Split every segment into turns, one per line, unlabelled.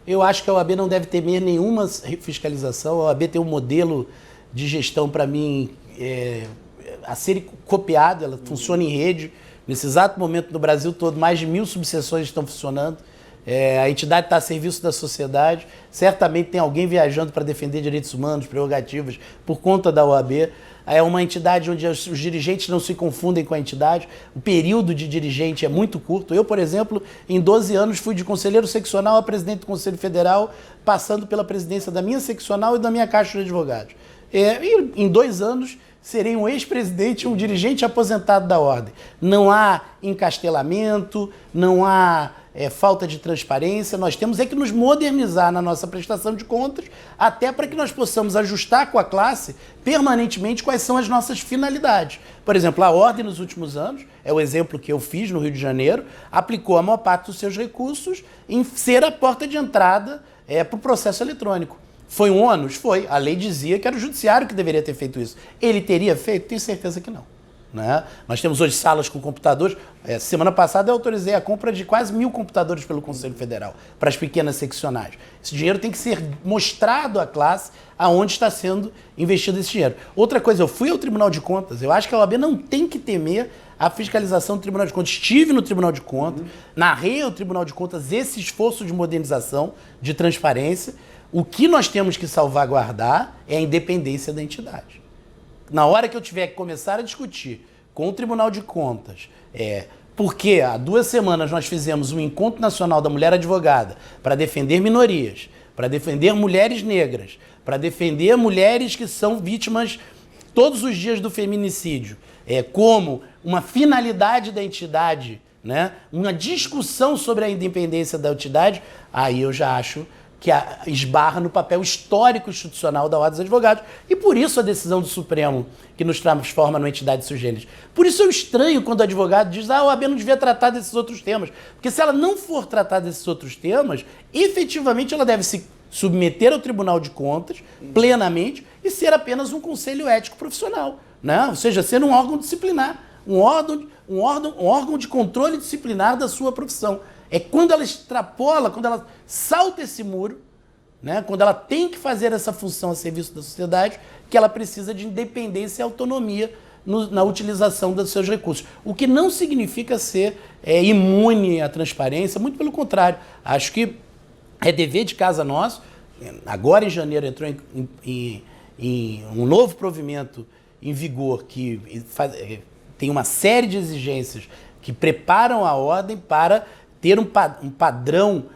Eu acho que a OAB não deve temer nenhuma fiscalização. A OAB tem um modelo de gestão, para mim, a ser copiado. Ela funciona em rede. Nesse exato momento, no Brasil todo, mais de 1.000 subseções estão funcionando. A entidade está a serviço da sociedade. Certamente tem alguém viajando para defender direitos humanos, prerrogativas, por conta da OAB. É uma entidade onde os dirigentes não se confundem com a entidade. O período de dirigente é muito curto. Eu, por exemplo, em 12 anos fui de conselheiro seccional a presidente do Conselho Federal, passando pela presidência da minha seccional e da minha Caixa de Advogados. E em 2 anos serei um ex-presidente, um dirigente aposentado da ordem. Não há encastelamento, não há falta de transparência. Nós temos que nos modernizar na nossa prestação de contas, até para que nós possamos ajustar com a classe permanentemente quais são as nossas finalidades. Por exemplo, a ordem nos últimos anos, é o exemplo que eu fiz no Rio de Janeiro, aplicou a maior parte dos seus recursos em ser a porta de entrada para o processo eletrônico. Foi um ônus? Foi. A lei dizia que era o judiciário que deveria ter feito isso. Ele teria feito? Tenho certeza que não. Né? Nós temos hoje salas com computadores. Semana passada eu autorizei a compra de quase 1.000 computadores pelo Conselho Federal para as pequenas seccionais. Esse dinheiro tem que ser mostrado à classe aonde está sendo investido esse dinheiro. Outra coisa, eu fui ao Tribunal de Contas. Eu acho que a OAB não tem que temer a fiscalização do Tribunal de Contas. Estive no Tribunal de Contas, narrei ao Tribunal de Contas esse esforço de modernização, de transparência. O que nós temos que salvaguardar é a independência da entidade. Na hora que eu tiver que começar a discutir com o Tribunal de Contas, porque há 2 semanas nós fizemos um Encontro Nacional da Mulher Advogada para defender minorias, para defender mulheres negras, para defender mulheres que são vítimas todos os dias do feminicídio, como uma finalidade da entidade, né? Uma discussão sobre a independência da entidade, aí eu já acho que esbarra no papel histórico institucional da Ordem dos Advogados. E por isso a decisão do Supremo, que nos transforma numa entidade sui generis. Por isso eu estranho quando o advogado diz a OAB não devia tratar desses outros temas. Porque se ela não for tratar desses outros temas, efetivamente ela deve se submeter ao Tribunal de Contas plenamente e ser apenas um conselho ético profissional. Né? Ou seja, ser um órgão disciplinar, um órgão de controle disciplinar da sua profissão. É quando ela extrapola, quando ela salta esse muro, né? Quando ela tem que fazer essa função a serviço da sociedade, que ela precisa de independência e autonomia na utilização dos seus recursos. O que não significa ser imune à transparência, muito pelo contrário. Acho que é dever de casa nosso. Agora, em janeiro, entrou em um novo provimento em vigor que tem uma série de exigências que preparam a ordem para ter um padrão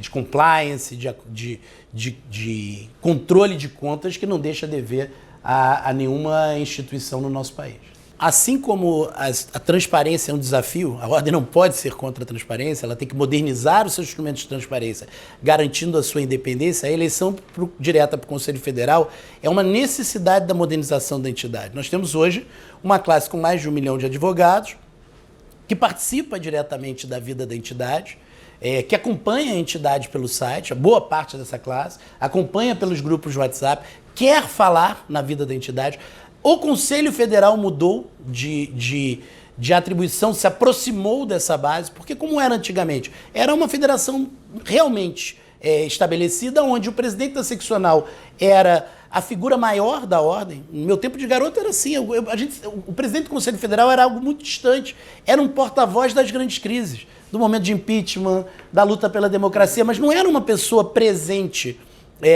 de compliance, de controle de contas que não deixa dever a nenhuma instituição no nosso país. Assim como a transparência é um desafio, a ordem não pode ser contra a transparência, ela tem que modernizar os seus instrumentos de transparência, garantindo a sua independência. A eleição direta para o Conselho Federal é uma necessidade da modernização da entidade. Nós temos hoje uma classe com mais de 1 milhão de advogados, que participa diretamente da vida da entidade, que acompanha a entidade pelo site, a boa parte dessa classe, acompanha pelos grupos de WhatsApp, quer falar na vida da entidade. O Conselho Federal mudou de atribuição, se aproximou dessa base, porque como era antigamente, era uma federação realmente estabelecida, onde o presidente da seccional era a figura maior da ordem. No meu tempo de garoto era assim, o presidente do Conselho Federal era algo muito distante, era um porta-voz das grandes crises, do momento de impeachment, da luta pela democracia, mas não era uma pessoa presente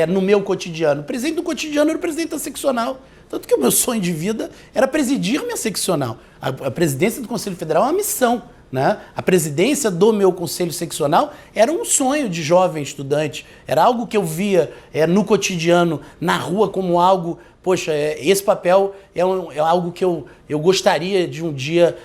no meu cotidiano. O presidente do cotidiano era o presidente da seccional. Tanto que o meu sonho de vida era presidir minha seccional. A presidência do Conselho Federal é uma missão. Né? A presidência do meu conselho seccional era um sonho de jovem estudante, era algo que eu via no cotidiano, na rua, como algo, poxa, esse papel é algo que eu gostaria de um dia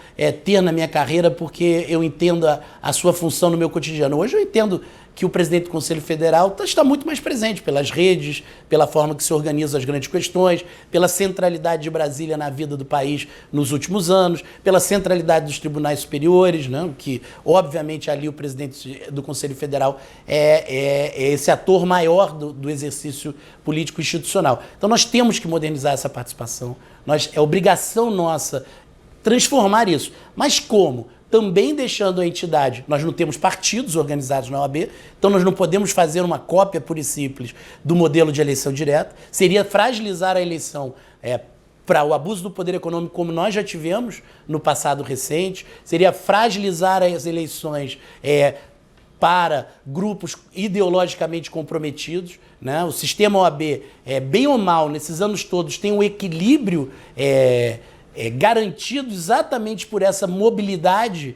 ter na minha carreira, porque eu entendo a sua função no meu cotidiano. Hoje eu entendo que o presidente do Conselho Federal está muito mais presente pelas redes, pela forma que se organizam as grandes questões, pela centralidade de Brasília na vida do país nos últimos anos, pela centralidade dos tribunais superiores, né, que obviamente ali o presidente do Conselho Federal é esse ator maior do exercício político institucional. Então nós temos que modernizar essa participação, é obrigação nossa transformar isso. Mas como? também deixando a entidade, nós não temos partidos organizados na OAB, então nós não podemos fazer uma cópia pura e simples do modelo de eleição direta, seria fragilizar a eleição para o abuso do poder econômico como nós já tivemos no passado recente, seria fragilizar as eleições para grupos ideologicamente comprometidos, né? O sistema OAB, bem ou mal, nesses anos todos, tem um equilíbrio garantido exatamente por essa mobilidade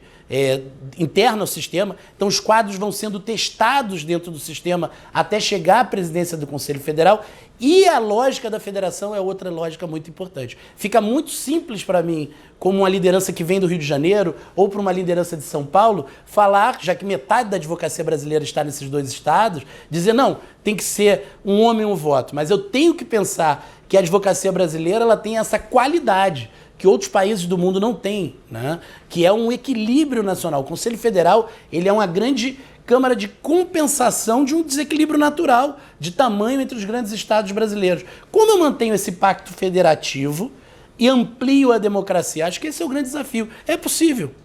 interna ao sistema. Então os quadros vão sendo testados dentro do sistema até chegar à presidência do Conselho Federal, e a lógica da federação é outra lógica muito importante. Fica muito simples para mim, como uma liderança que vem do Rio de Janeiro ou para uma liderança de São Paulo, falar, já que metade da advocacia brasileira está nesses dois estados, dizer, não, tem que ser um homem um voto, mas eu tenho que pensar que a advocacia brasileira ela tem essa qualidade que outros países do mundo não têm, né? Que é um equilíbrio nacional. O Conselho Federal ele é uma grande câmara de compensação de um desequilíbrio natural de tamanho entre os grandes estados brasileiros. Como eu mantenho esse pacto federativo e amplio a democracia? Acho que esse é o grande desafio. É possível,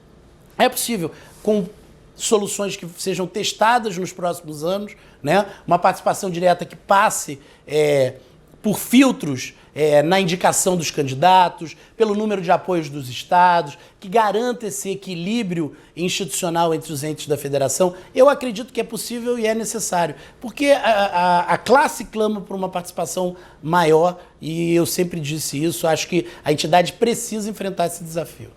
com soluções que sejam testadas nos próximos anos, né? Uma participação direta que passe por filtros na indicação dos candidatos, pelo número de apoios dos estados, que garanta esse equilíbrio institucional entre os entes da federação. Eu acredito que é possível e é necessário, porque a classe clama por uma participação maior e eu sempre disse isso, acho que a entidade precisa enfrentar esse desafio.